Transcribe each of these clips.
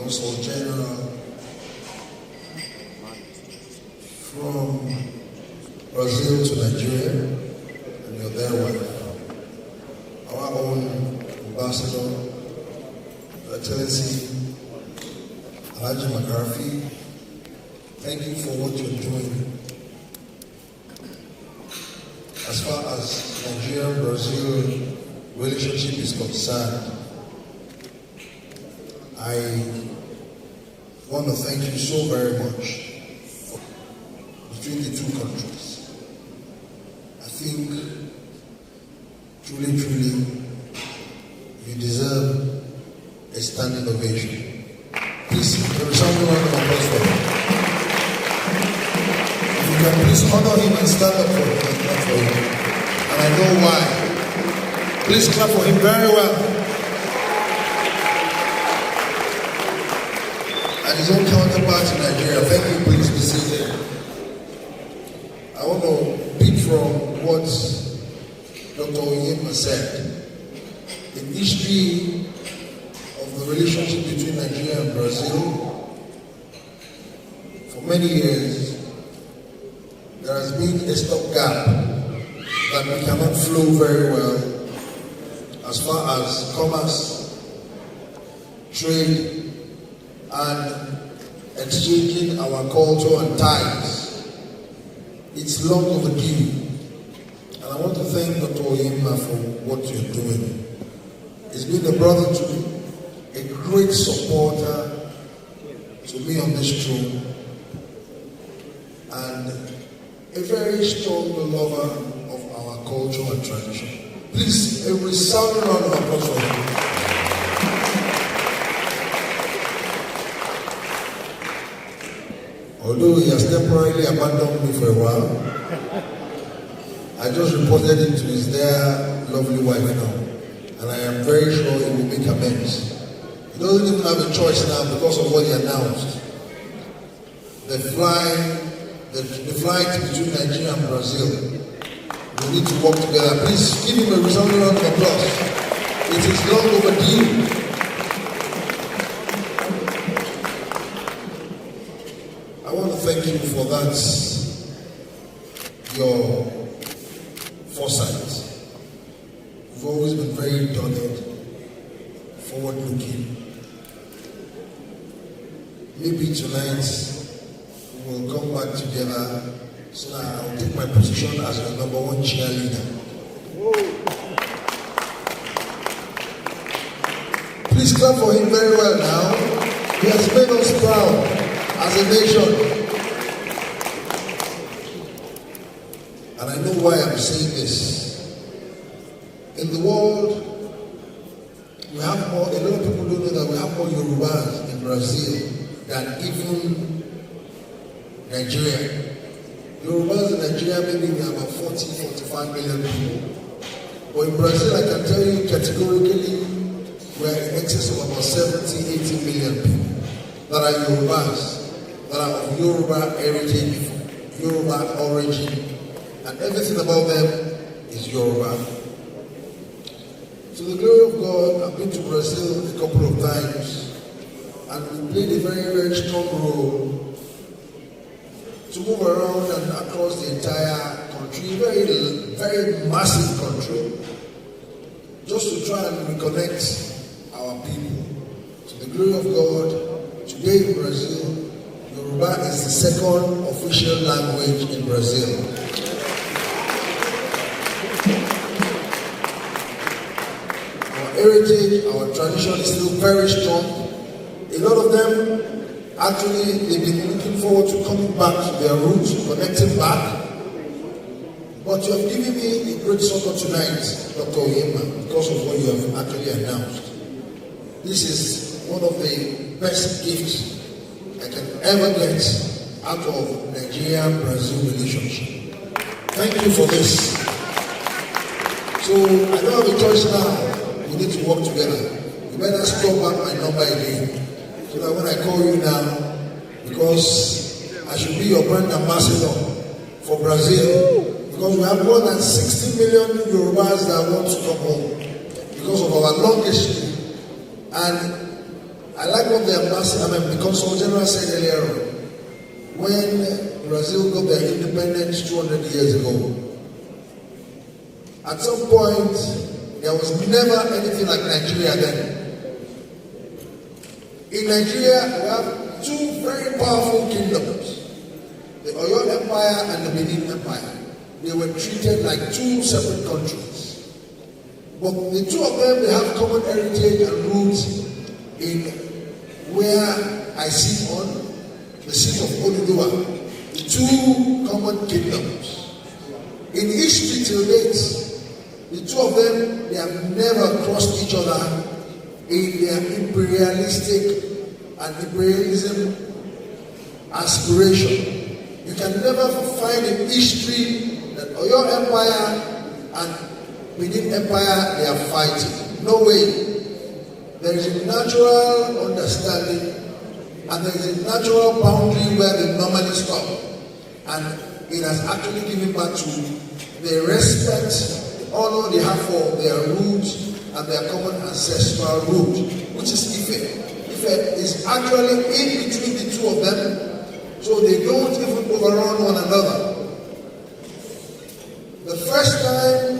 Consul General from Brazil to Nigeria, and you're there right now. Our own ambassador, Excellency Alhaji McCarthy, thank you for what you're doing. As far as Nigeria-Brazil relationship is concerned, I want to thank you so very much between the two countries. I think truly, you deserve a standing ovation. Please, there is something round of applause for him. If you can please honor him and stand up for him and clap for him. And I know why. Please clap for him very well. And his own counterpart in Nigeria. Thank you, please be seated. I want to pick from what Dr. Ooni of Ife said. The history of the relationship between Nigeria and Brazil, for many years, there has been a stopgap that we cannot flow very well as far as commerce, trade, and exchanging our culture and ties. It's long overdue. And I want to thank Dr. Ooni of Ife for what you're doing. He's been a brother to me, a great supporter to me on this throne, and a very strong lover of our culture and tradition. Please, a resounding round of applause for him. Although he has temporarily abandoned me for a while, I just reported him to his dear, lovely wife now. And I am very sure he will make amends. He doesn't even have a choice now because of what he announced. The flight between Nigeria and Brazil, we need to work together. Please give him a resounding round of applause. It is long overdue. I want to thank you for that, your foresight. You've always been very dogged, forward-looking. Maybe tonight we will come back together so that I will take my position as your #1 cheerleader. Please clap for him very well now. He has made us proud as a nation. And I know why I'm saying this. In the world, we have more, a lot of people don't know that we have more Yorubas in Brazil than even Nigeria. Yorubas in Nigeria, maybe we have about 40-45 million people. But in Brazil, I can tell you categorically, we are in excess of about 70-80 million people that are Yorubas, that are of Yoruba heritage, Yoruba origin, and everything about them is Yoruba. To the glory of God, I've been to Brazil a couple of times, and we played a very, very strong role to move around and across the entire country, very, very massive country, just to try and reconnect our people. To the glory of God, today in Brazil, Yoruba is the second official language in Brazil. Heritage, our tradition is still very strong. A lot of them, actually, they've been looking forward to coming back to their roots, connecting back. But you have given me a great supper tonight, Dr. Ooni of Ife, because of what you have actually announced. This is one of the best gifts I can ever get out of Nigeria-Brazil relationship. Thank you for this. So I don't have a choice now. We need to work together. You better stop back my number again, so that when I call you now, because I should be your brand ambassador for Brazil, because we have more than 60 million Yorubas that want to come home because of our long history. And I like what the Consul General said earlier on. When Brazil got their independence 200 years ago, at some point, there was never anything like Nigeria then. In Nigeria, we have two very powerful kingdoms, the Oyo Empire and the Benin Empire. They were treated like two separate countries. But the two of them, they have common heritage and roots in where I sit on, the seat of Oduduwa, the two common kingdoms. In history till date, the two of them, they have never crossed each other in their imperialistic and imperialism aspiration. You can never find in history that Oyo Empire and Benin Empire, they are fighting. No way. There is a natural understanding and there is a natural boundary where they normally stop. And it has actually given back to the respect, the honor they have for their roots and their common ancestral root, which is Ife. Ife is actually in between the two of them, so they don't even overrun one another. The first time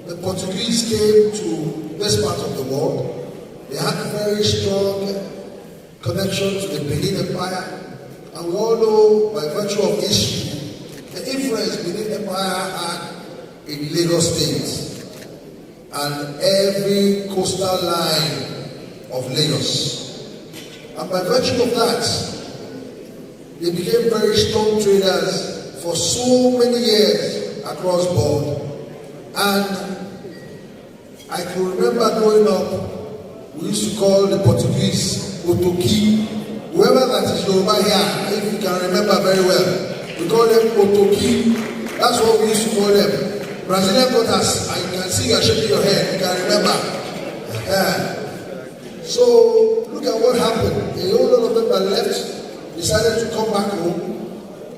the Portuguese came to this part of the world, they had a very strong connection to the Benin Empire, and we all know by virtue of history the influence Benin Empire had in Lagos State and every coastal line of Lagos. And by virtue of that, they became very strong traders for so many years across board. And I can remember growing up, we used to call the Portuguese Otoki. Whoever that is Yoruba here, if you can remember very well, we call them Otoki. That's what we used to call them. Brazilian quarters, I can see you shaking your head, you can remember. So look at what happened. A whole lot of them that left decided to come back home.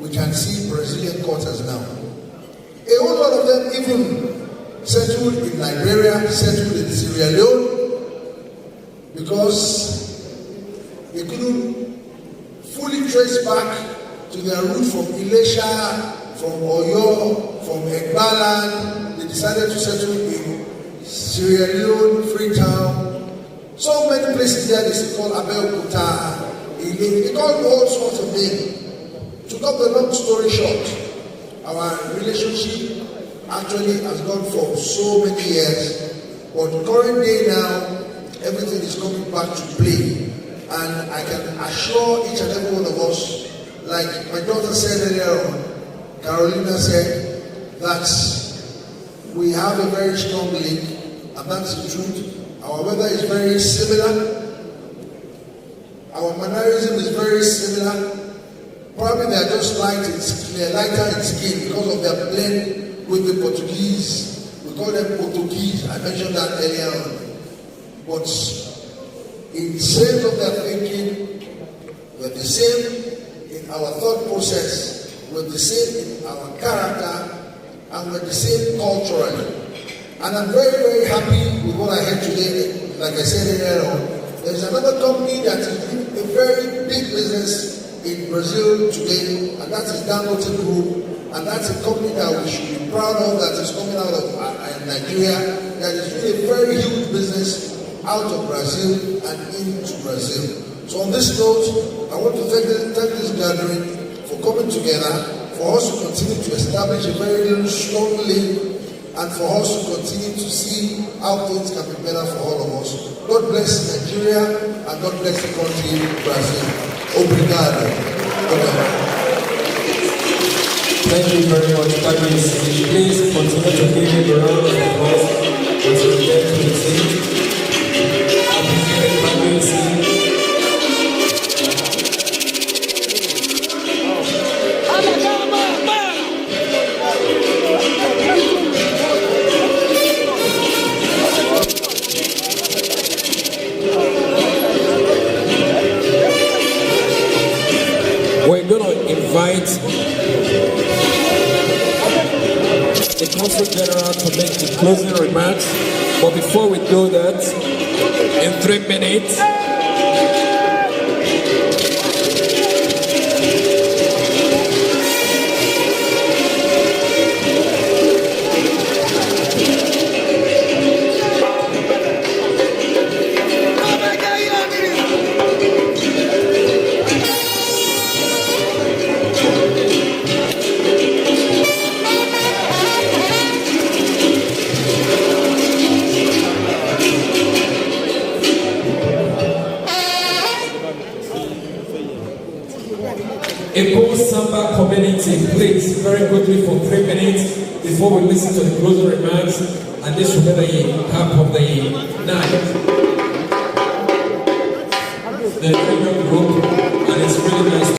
We can see Brazilian quarters now. A whole lot of them even settled in Liberia, settled in Sierra Leone, because they couldn't fully trace back to their root from Ilesha, from Oyo, from Egbaland. They decided to settle in Sierra Leone, Freetown. So many places there they call Abeokuta, they call all sorts of names. To cut the long story short, our relationship actually has gone for so many years, but current day now, everything is coming back to play. And I can assure each and every one of us, like my daughter said earlier on, Carolina said, that we have a very strong link, and that's the truth. Our weather is very similar. Our mannerism is very similar. Probably they are just lighter in skin because of their blend with the Portuguese. We call them Portuguese. I mentioned that earlier on. But in terms of their thinking, we're the same in our thought process, we're the same in our character, and we're the same culturally. And I'm very, very happy with what I heard today. Like I said earlier on, there's another company that is doing a very big business in Brazil today, and that is Dangote Group, and that's a company that we should be proud of, that is coming out of Nigeria, that is doing a very huge business out of Brazil and into Brazil. So on this note, I want to thank this gathering for coming together, for us to continue to establish a very strong link, and for us to continue to see how things can be better for all of us. God bless Nigeria, and God bless the country, Brazil. Obrigado. Thank you very much, Patrice. Please continue to give him a round of applause as we get to the stage. We're going to invite the Consul General to make the closing remarks. But before we do that, in 3 minutes, Eko Samba community, please, very quickly for 3 minutes before we listen to the closing remarks, and this will be the half of the night. The very young group, and it's really nice.